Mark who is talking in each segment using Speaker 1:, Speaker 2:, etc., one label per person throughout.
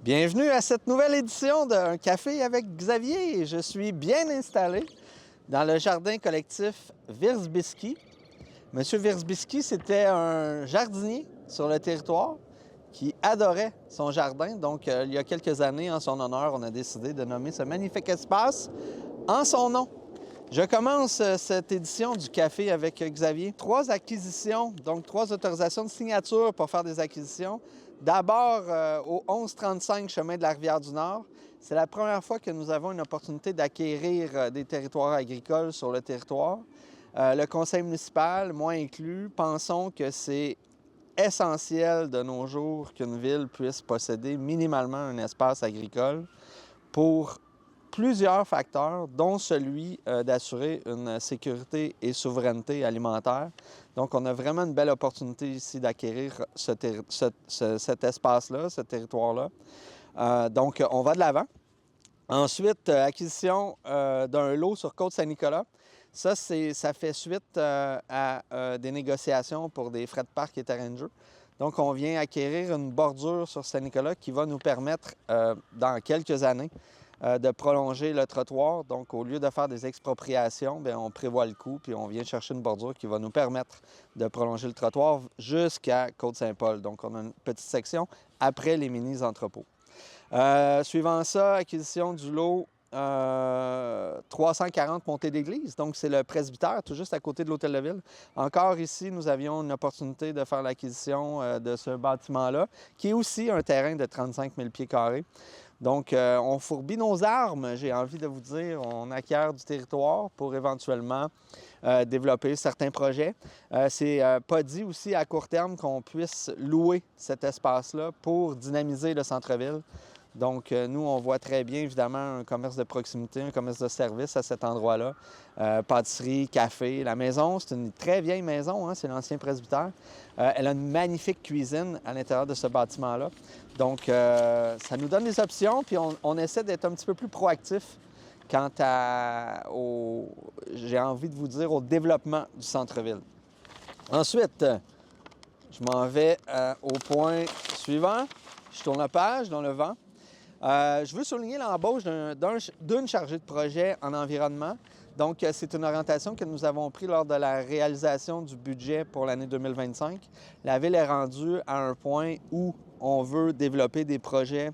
Speaker 1: Bienvenue à cette nouvelle édition d'Un café avec Xavier. Je suis bien installé dans le jardin collectif Wierzbiski. Monsieur Wierzbiski, c'était un jardinier sur le territoire qui adorait son jardin. Donc, il y a quelques années, en son honneur, on a décidé de nommer ce magnifique espace en son nom. Je commence cette édition du Café avec Xavier. 3 acquisitions, donc 3 autorisations de signature pour faire des acquisitions. D'abord, au 1135 chemin de la Rivière-du-Nord. C'est la première fois que nous avons une opportunité d'acquérir des territoires agricoles sur le territoire. Le conseil municipal, moi inclus, pensons que c'est essentiel de nos jours qu'une ville puisse posséder minimalement un espace agricole pour plusieurs facteurs, dont celui d'assurer une sécurité et souveraineté alimentaire. Donc, on a vraiment une belle opportunité ici d'acquérir cet espace-là, ce territoire-là. Donc, on va de l'avant. Ensuite, acquisition d'un lot sur Côte-Saint-Nicolas. Ça fait suite à des négociations pour des frais de parc et terrain de jeu. Donc, on vient acquérir une bordure sur Saint-Nicolas qui va nous permettre, dans quelques années, de prolonger le trottoir. Donc, au lieu de faire des expropriations, bien, on prévoit le coût, puis on vient chercher une bordure qui va nous permettre de prolonger le trottoir jusqu'à Côte-Saint-Paul. Donc, on a une petite section après les mini-entrepôts. Suivant ça, acquisition du lot 340 Montée d'Église. Donc, c'est le presbytère, tout juste à côté de l'Hôtel de Ville. Encore ici, nous avions une opportunité de faire l'acquisition de ce bâtiment-là, qui est aussi un terrain de 35 000 pieds carrés. Donc, on fourbit nos armes, j'ai envie de vous dire. On acquiert du territoire pour éventuellement développer certains projets. C'est pas dit aussi à court terme qu'on puisse louer cet espace-là pour dynamiser le centre-ville. Donc, nous, on voit très bien, évidemment, un commerce de proximité, un commerce de service à cet endroit-là. Pâtisserie, café. La maison, c'est une très vieille maison, hein, c'est l'ancien presbytère. Elle a une magnifique cuisine à l'intérieur de ce bâtiment-là. Donc, ça nous donne des options, puis on essaie d'être un petit peu plus proactif quant j'ai envie de vous dire, au développement du centre-ville. Ensuite, je m'en vais au point suivant. Je tourne la page dans le vent. Je veux souligner l'embauche d'une chargée de projet en environnement. Donc, c'est une orientation que nous avons prise lors de la réalisation du budget pour l'année 2025. La Ville est rendue à un point où on veut développer des projets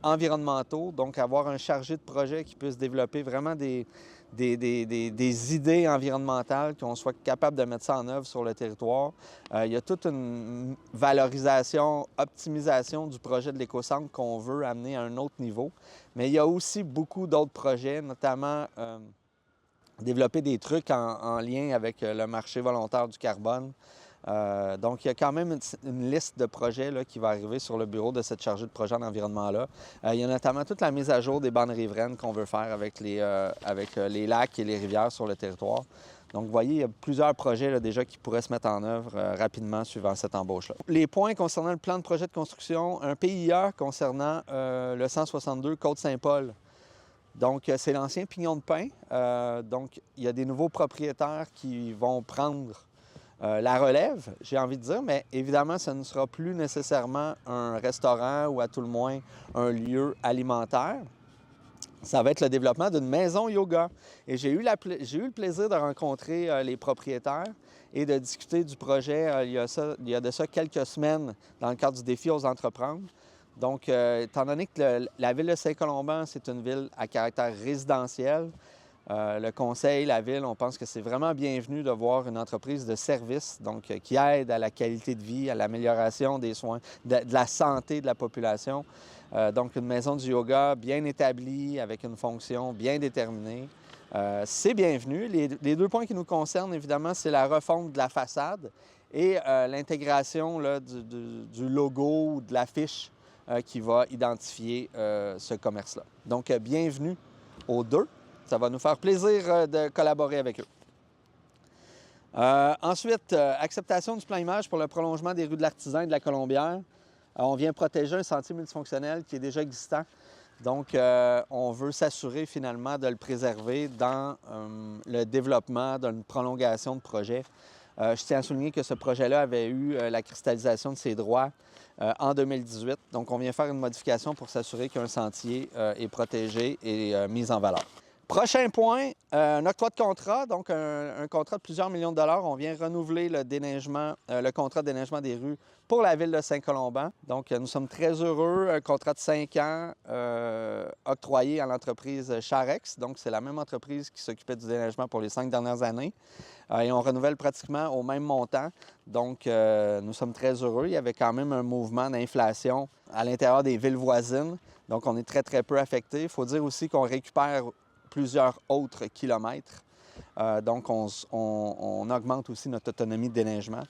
Speaker 1: environnementaux, donc avoir un chargé de projet qui puisse développer vraiment des idées environnementales, qu'on soit capable de mettre ça en œuvre sur le territoire. Il y a toute une valorisation, optimisation du projet de l'écocentre qu'on veut amener à un autre niveau. Mais il y a aussi beaucoup d'autres projets, notamment développer des trucs en lien avec le marché volontaire du carbone. Donc, il y a quand même une liste de projets là, qui va arriver sur le bureau de cette chargée de projet en environnement-là. Il y a notamment toute la mise à jour des bandes riveraines qu'on veut faire avec les lacs et les rivières sur le territoire. Donc, vous voyez, il y a plusieurs projets là, déjà qui pourraient se mettre en œuvre rapidement suivant cette embauche-là. Les points concernant le plan de projet de construction, un PIA concernant le 162 Côte-Saint-Paul. Donc, c'est l'ancien pignon de pain. Donc, il y a des nouveaux propriétaires qui vont prendre la relève, j'ai envie de dire, mais évidemment, ce ne sera plus nécessairement un restaurant ou à tout le moins un lieu alimentaire. Ça va être le développement d'une maison yoga. Et j'ai eu le plaisir de rencontrer les propriétaires et de discuter du projet il y a de ça quelques semaines dans le cadre du défi aux entreprendre. Donc, étant donné que la ville de Saint-Colomban, c'est une ville à caractère résidentiel, le conseil, la ville, on pense que c'est vraiment bienvenu de voir une entreprise de service, donc qui aide à la qualité de vie, à l'amélioration des soins, de la santé de la population. Donc, une maison du yoga bien établie, avec une fonction bien déterminée. C'est bienvenu. Les 2 points qui nous concernent, évidemment, c'est la refonte de la façade et l'intégration du logo ou de l'affiche qui va identifier ce commerce-là. Donc, bienvenue aux 2. Ça va nous faire plaisir de collaborer avec eux. Ensuite, acceptation du plan image pour le prolongement des rues de l'Artisan et de la Colombière. On vient protéger un sentier multifonctionnel qui est déjà existant. Donc, on veut s'assurer finalement de le préserver dans le développement d'une prolongation de projet. Je tiens à souligner que ce projet-là avait eu la cristallisation de ses droits en 2018. Donc, on vient faire une modification pour s'assurer qu'un sentier est protégé et mis en valeur. Prochain point, un octroi de contrat, donc un contrat de plusieurs millions de dollars. On vient renouveler le déneigement, le contrat de déneigement des rues pour la ville de Saint-Colomban. Donc, nous sommes très heureux. Un contrat de 5 ans octroyé à l'entreprise Charex. Donc, c'est la même entreprise qui s'occupait du déneigement pour les 5 dernières années. Et on renouvelle pratiquement au même montant. Donc, nous sommes très heureux. Il y avait quand même un mouvement d'inflation à l'intérieur des villes voisines. Donc, on est très, très peu affecté. Il faut dire aussi qu'on récupère plusieurs autres kilomètres. Donc, on augmente aussi notre autonomie de déneigement.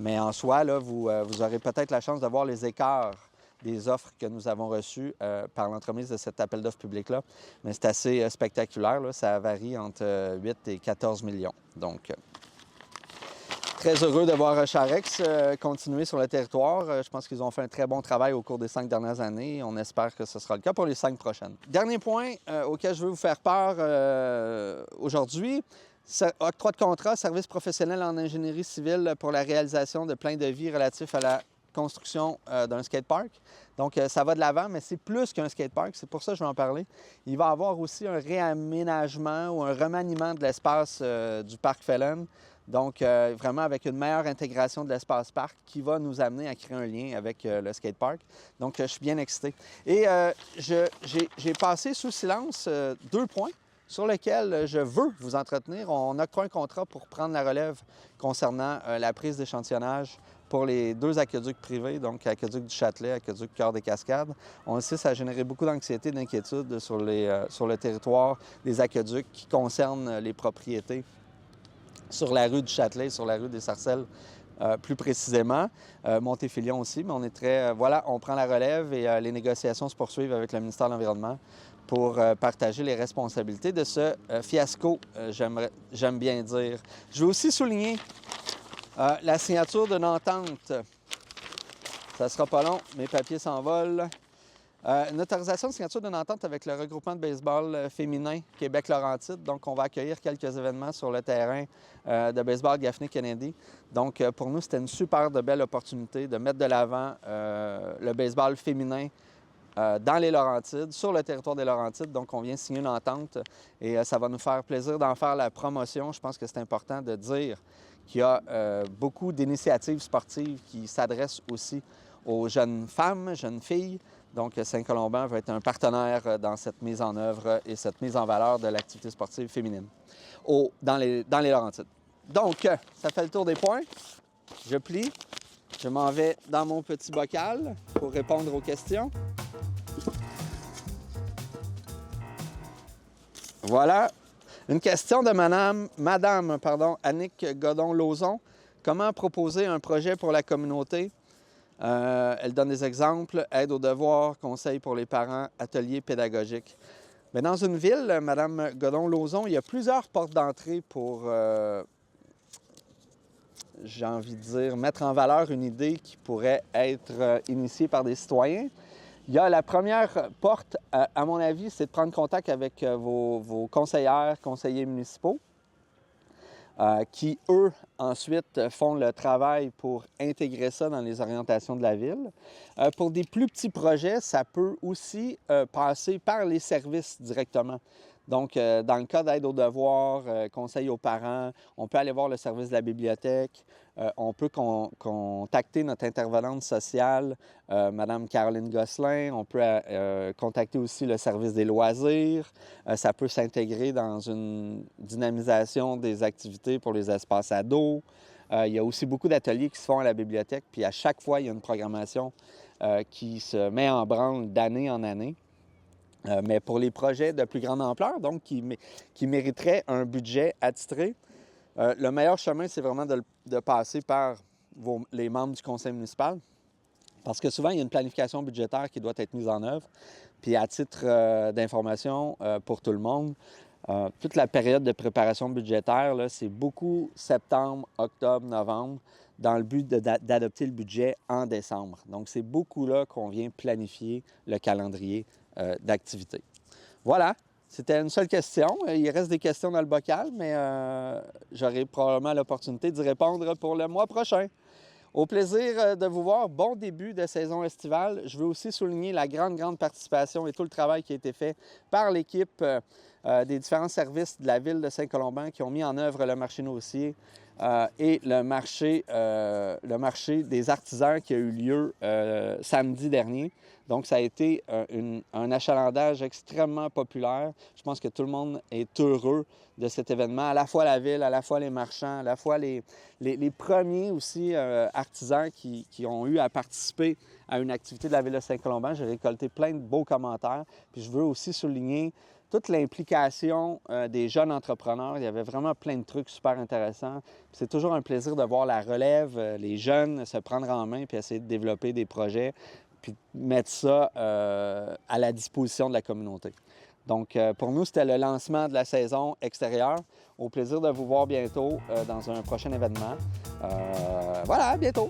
Speaker 1: Mais en soi, là, vous aurez peut-être la chance de voir les écarts des offres que nous avons reçues par l'entremise de cet appel d'offres public-là. Mais c'est assez spectaculaire, là. Ça varie entre 8 et 14 millions. Donc, très heureux de voir Charex continuer sur le territoire. Je pense qu'ils ont fait un très bon travail au cours des 5 dernières années. On espère que ce sera le cas pour les 5 prochaines. Dernier point auquel je veux vous faire part aujourd'hui, octroi de contrat, service professionnel en ingénierie civile pour la réalisation de plein de devis relatifs à la construction d'un skatepark. Donc, ça va de l'avant, mais c'est plus qu'un skatepark. C'est pour ça que je vais en parler. Il va y avoir aussi un réaménagement ou un remaniement de l'espace du parc Phelan. Donc, vraiment avec une meilleure intégration de l'espace parc qui va nous amener à créer un lien avec le skatepark. Donc, je suis bien excité. Et j'ai passé sous silence 2 points sur lesquels je veux vous entretenir. On octroie un contrat pour prendre la relève concernant la prise d'échantillonnage pour les 2 aqueducs privés, donc aqueduc du Châtelet, aqueduc Cœur des Cascades. On le sait, ça a généré beaucoup d'anxiété et d'inquiétude sur le territoire des aqueducs qui concernent les propriétés sur la rue du Châtelet, sur la rue des Sarcelles, plus précisément. Montéfilion aussi, mais on est très... voilà, on prend la relève et les négociations se poursuivent avec le ministère de l'Environnement pour partager les responsabilités de ce fiasco, j'aime bien dire. Je veux aussi souligner la signature d'une entente. Ça sera pas long, mes papiers s'envolent. Une autorisation de signature d'une entente avec le regroupement de baseball féminin Québec-Laurentide. Donc, on va accueillir quelques événements sur le terrain de baseball Gaffney-Kennedy. Donc, pour nous, c'était une super de belle opportunité de mettre de l'avant le baseball féminin dans les Laurentides, sur le territoire des Laurentides. Donc, on vient signer une entente et ça va nous faire plaisir d'en faire la promotion. Je pense que c'est important de dire qu'il y a beaucoup d'initiatives sportives qui s'adressent aussi aux jeunes femmes, jeunes filles. Donc, Saint-Colomban va être un partenaire dans cette mise en œuvre et cette mise en valeur de l'activité sportive féminine dans les Laurentides. Donc, ça fait le tour des points. Je plie. Je m'en vais dans mon petit bocal pour répondre aux questions. Voilà. Une question de Madame Annick Godon-Lauzon. Comment proposer un projet pour la communauté? Elle donne des exemples, aide aux devoirs, conseils pour les parents, ateliers pédagogiques. Mais dans une ville, Mme Godon-Lauzon, il y a plusieurs portes d'entrée pour, j'ai envie de dire, mettre en valeur une idée qui pourrait être initiée par des citoyens. Il y a la première porte, à mon avis, c'est de prendre contact avec vos conseillères, conseillers municipaux. Qui, eux, ensuite, font le travail pour intégrer ça dans les orientations de la ville. Pour des plus petits projets, ça peut aussi passer par les services directement. Donc, dans le cas d'aide aux devoirs, conseil aux parents, on peut aller voir le service de la bibliothèque, on peut contacter notre intervenante sociale, Mme Caroline Gosselin, on peut contacter aussi le service des loisirs, ça peut s'intégrer dans une dynamisation des activités pour les espaces ados. Il y a aussi beaucoup d'ateliers qui se font à la bibliothèque, puis à chaque fois, il y a une programmation qui se met en branle d'année en année. Mais pour les projets de plus grande ampleur, donc qui mériteraient un budget attitré, le meilleur chemin, c'est vraiment de passer par les membres du conseil municipal. Parce que souvent, il y a une planification budgétaire qui doit être mise en œuvre. Puis à titre d'information pour tout le monde, toute la période de préparation budgétaire, c'est beaucoup septembre, octobre, novembre, dans le but d'adopter le budget en décembre. Donc, c'est beaucoup là qu'on vient planifier le calendrier d'activité. Voilà, C'était une seule question. Il reste des questions dans le bocal, mais j'aurai probablement l'opportunité d'y répondre pour le mois prochain. Au plaisir de vous voir. Bon début de saison estivale. Je veux aussi souligner la grande participation et tout le travail qui a été fait par l'équipe des différents services de la ville de Saint-Colomban qui ont mis en œuvre le marché nourricier et le marché des artisans qui a eu lieu samedi dernier. Donc, ça a été un achalandage extrêmement populaire. Je pense que tout le monde est heureux de cet événement, à la fois la ville, à la fois les marchands, à la fois les premiers aussi artisans qui ont eu à participer à une activité de la ville de Saint-Colomban. J'ai récolté plein de beaux commentaires. Puis je veux aussi souligner toute l'implication des jeunes entrepreneurs. Il y avait vraiment plein de trucs super intéressants. C'est toujours un plaisir de voir la relève, les jeunes se prendre en main puis essayer de développer des projets puis mettre ça à la disposition de la communauté. Donc, pour nous, c'était le lancement de la saison extérieure. Au plaisir de vous voir bientôt dans un prochain événement. Voilà, à bientôt!